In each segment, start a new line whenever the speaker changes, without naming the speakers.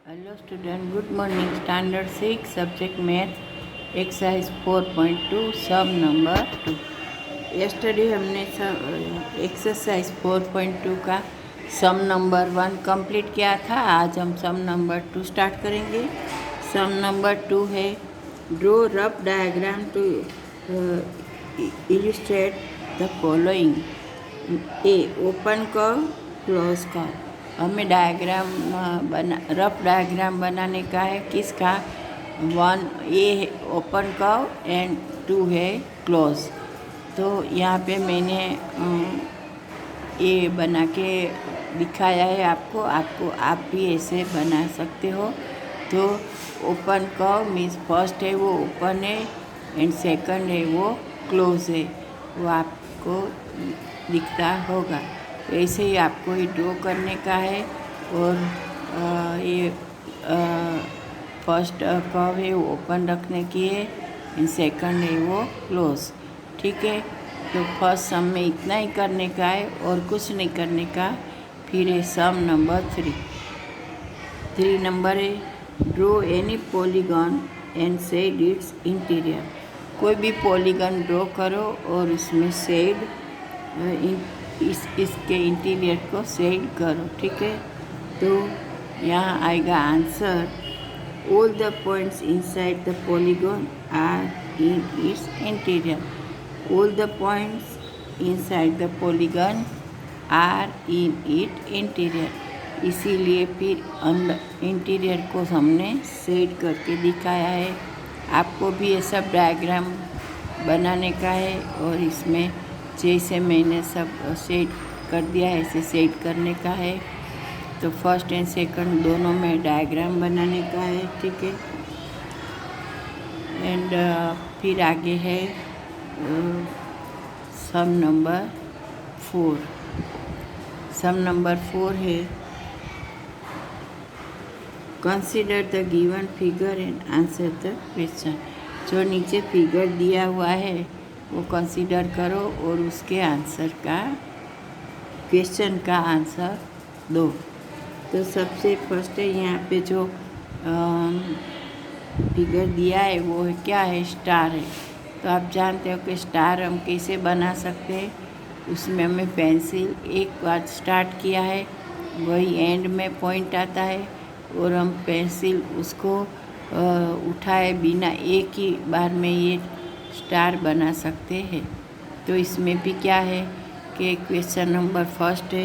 Hello student, good morning. Standard 6 subject math exercise 4.2 सम number 2। Yesterday हमने exercise 4.2 का सम number 1 complete किया था। आज हम सम नंबर 2 स्टार्ट करेंगे। सम नंबर 2 है draw rough diagram to illustrate the following. A open curve, close curve. हमें diagram rough diagram बनाने का है। किसका? 1 ए ओपन कर्व एंड 2 है क्लोज। तो यहाँ पे मैंने ये बना के दिखाया है आपको। आप भी ऐसे बना सकते हो। तो ओपन कर्व मीन्स फर्स्ट है वो ओपन है एंड सेकंड है वो क्लोज है, वो आपको दिखता होगा। ऐसे ही आपको ये ड्रॉ करने का है। और ये फर्स्ट कर्व है वो ओपन रखने की है एंड सेकंड है वो क्लोज। ठीक है, तो फर्स्ट सम में इतना ही करने का है और कुछ नहीं करने का। फिर है सम नंबर 3 नंबर है draw any polygon and said it's interior. कोई भी पॉलीगॉन ड्रॉ करो और उसमें सेड इसके इंटीरियर को सेड करो। ठीक है, तो यहाँ आएगा answer all the points inside the polygon are in its interior. All the points inside the polygon are in it interior. इसीलिए फिर अंदर इंटीरियर को हमने सेड करके दिखाया है। आपको भी ये सब डायग्राम बनाने का है और इसमें जैसे मैंने सब सेट कर दिया है ऐसे सेट करने का है। तो फर्स्ट एंड सेकंड दोनों में डायग्राम बनाने का है। ठीक है, एंड फिर आगे है सम नंबर 4। सम नंबर 4 है consider the given figure and answer the question. जो नीचे फिगर दिया हुआ है वो कंसीडर करो और उसके आंसर का क्वेश्चन का आंसर दो। तो सबसे फर्स्ट है यहाँ पे जो फिगर दिया है वो है क्या है? स्टार है। तो आप जानते हो कि स्टार हम कैसे बना सकते हैं। उसमें हमें पेंसिल एक बार स्टार्ट किया है वही एंड में पॉइंट आता है और हम पेंसिल उसको उठाए बिना एक ही बार में ये स्टार बना सकते हैं। तो इसमें भी क्या है कि क्वेश्चन नंबर फर्स्ट है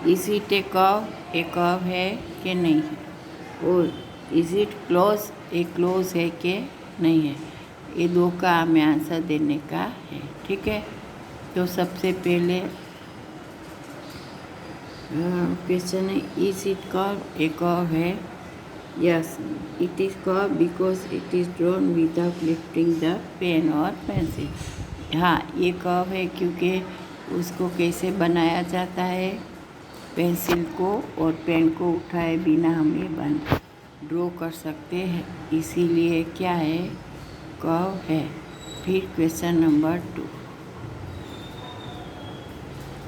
is it A curve? A curve है कि नहीं है। और is it close? A close है कि नहीं है। ये दो का हमें आंसर देने का है। ठीक है, तो सबसे पहले क्वेश्चन है is it curve? A curve है। Yes, it is curve because it is drawn without lifting the pen और पेंसिल। हाँ, ये कर्व है क्योंकि उसको कैसे बनाया जाता है, पेंसिल को और पेन को उठाए बिना हम ये ड्रॉ कर सकते हैं। इसीलिए क्या है? कर्व है। फिर question number 2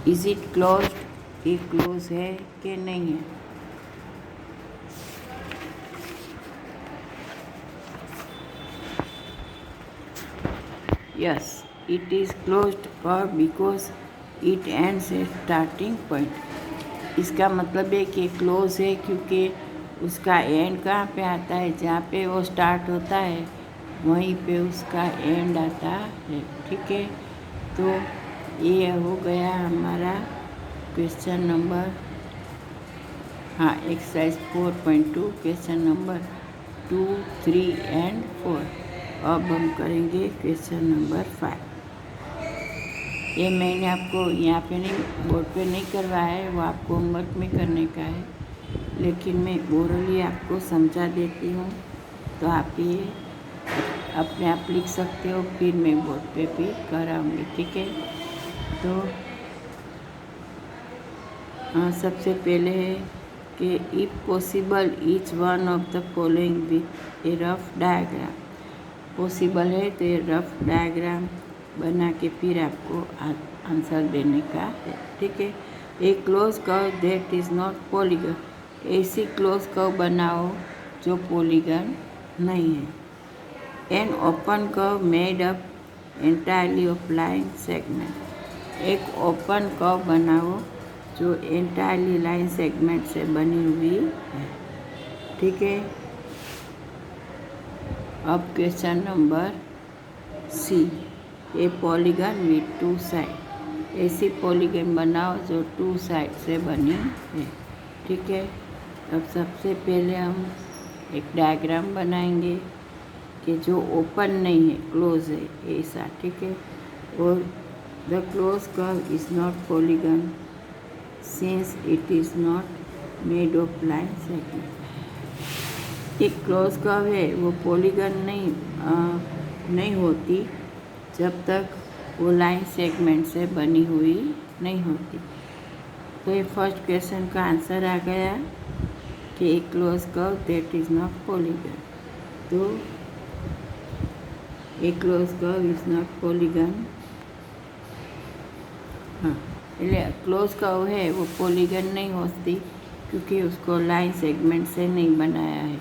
is it close? ये क्लोज है कि नहीं है। Yes, it is closed curve because it ends at starting point. इसका मतलब है कि क्लोज है क्योंकि उसका एंड कहाँ पे आता है? जहाँ पे वो स्टार्ट होता है वहीं पे उसका एंड आता है। ठीक है, तो ये हो गया हमारा question number exercise 4.2 question number 2, 3 and 4। अब हम करेंगे क्वेश्चन नंबर 5। ये मैंने आपको यहाँ पे नहीं, बोर्ड पे नहीं करवाया है, वो आपको होमवर्क में करने का है, लेकिन मैं ओरली आपको समझा देती हूँ तो आप ये अपने आप लिख सकते हो। फिर मैं बोर्ड पे भी कराऊँगी। ठीक है, तो सबसे पहले है कि if possible each one of the following with A rough diagram. Possible है तो ये रफ डायग्राम बना के फिर आपको आंसर देने का है। ठीक है, a close curve that is not polygon. ऐसी क्लोज कर्व बनाओ जो पॉलीगन नहीं है। An open curve made up entirely of line segment. एक ओपन कर्व बनाओ जो एंटायरली लाइन सेगमेंट से बनी हुई है। ठीक है। अब question number C, a polygon with two side. ऐसी पॉलीगन बनाओ जो टू साइड से बनी है। ठीक है। अब सबसे पहले हम एक डायग्राम बनाएंगे कि जो ओपन नहीं है, क्लोज है, ऐसा। ठीक है। और the close curve is not polygon since it is not made of line segment. एक क्लोज कर्व है वो पॉलीगन नहीं होती जब तक वो लाइन सेगमेंट से बनी हुई नहीं होती। तो ये फर्स्ट क्वेश्चन का आंसर आ गया कि एक close curve that is not polygon. तो एक close curve is not polygon. हाँ, એટલે क्लोज कर्व है वो पॉलीगन नहीं होती क्योंकि उसको लाइन सेगमेंट से नहीं बनाया है।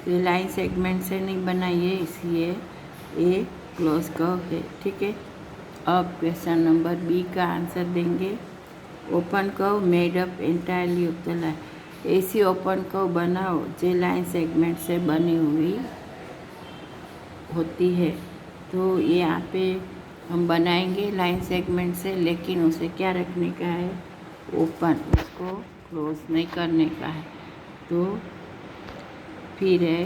तो लाइन सेगमेंट से नहीं बनाई है, इसलिए ये क्लोज कर्व है। ठीक है। अब क्वेश्चन नंबर बी का आंसर देंगे। Open curve made up entirely of the line. ऐसी ओपन कर्व बनाओ जो लाइन सेगमेंट से बनी हुई होती है। तो ये यहाँ पे हम बनाएंगे लाइन सेगमेंट से, लेकिन उसे क्या रखने का है, ओपन, उसको क्लोज नहीं करने का है। तो फिर है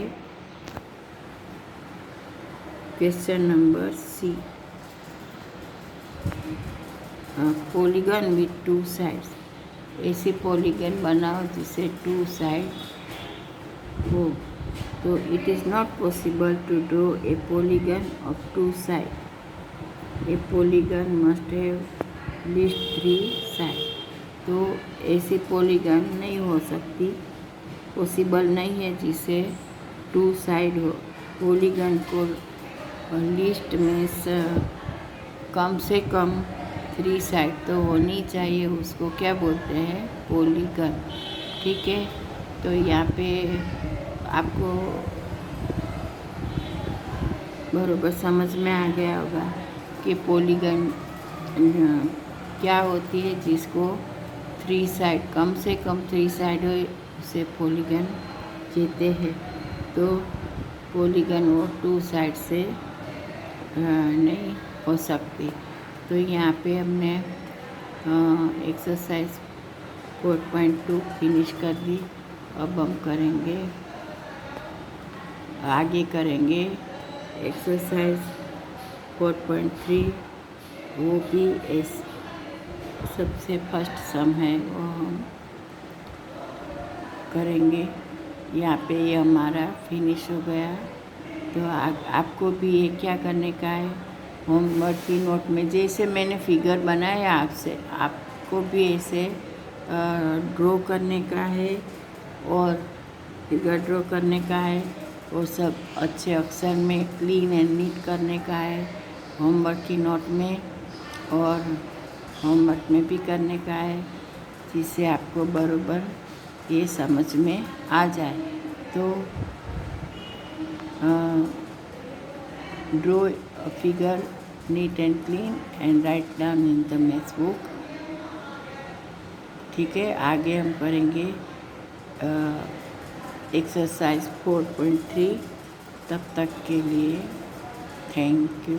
question number C, polygon with two sides. ऐसी पॉलीगन बनाओ जिसे टू साइड हो। तो it is not possible to draw a polygon of two side. A polygon must have least 3 side. तो ऐसी पॉलीगन नहीं हो सकती, पॉसिबल नहीं है जिसे टू साइड हो। पॉलीगन को लिस्ट में कम से कम 3 साइड तो होनी चाहिए, उसको क्या बोलते हैं, पॉलीगन। ठीक है। तो यहाँ पे आपको बराबर समझ में आ गया होगा कि पॉलीगन क्या होती है, जिसको 3 साइड, कम से कम 3 साइड हो, उसे पॉलीगन कहते हैं। तो पॉलीगन वो 2 साइड से नहीं हो सकती। तो यहाँ पे हमने एक्सरसाइज 4.2 फिनिश कर दी। अब हम आगे करेंगे एक्सरसाइज 4.3। वो भी सबसे फर्स्ट सम है, वो हम करेंगे। यहाँ पे ये हमारा फिनिश हो गया। तो आपको भी ये क्या करने का है, होमवर्क की नोट में जैसे मैंने फिगर बनाया आपको भी ऐसे ड्रॉ करने का है और फिगर ड्रॉ करने का है और सब अच्छे अक्षर में क्लीन एंड नीट करने का है होमवर्क की नोट में, और होमवर्क में भी करने का है, जिससे आपको बराबर ये समझ में आ जाए। तो draw a figure neat and clean and write down in the maths book. ठीक है। आगे हम करेंगे एक्सरसाइज 4.3। तब तक के लिए थैंक यू।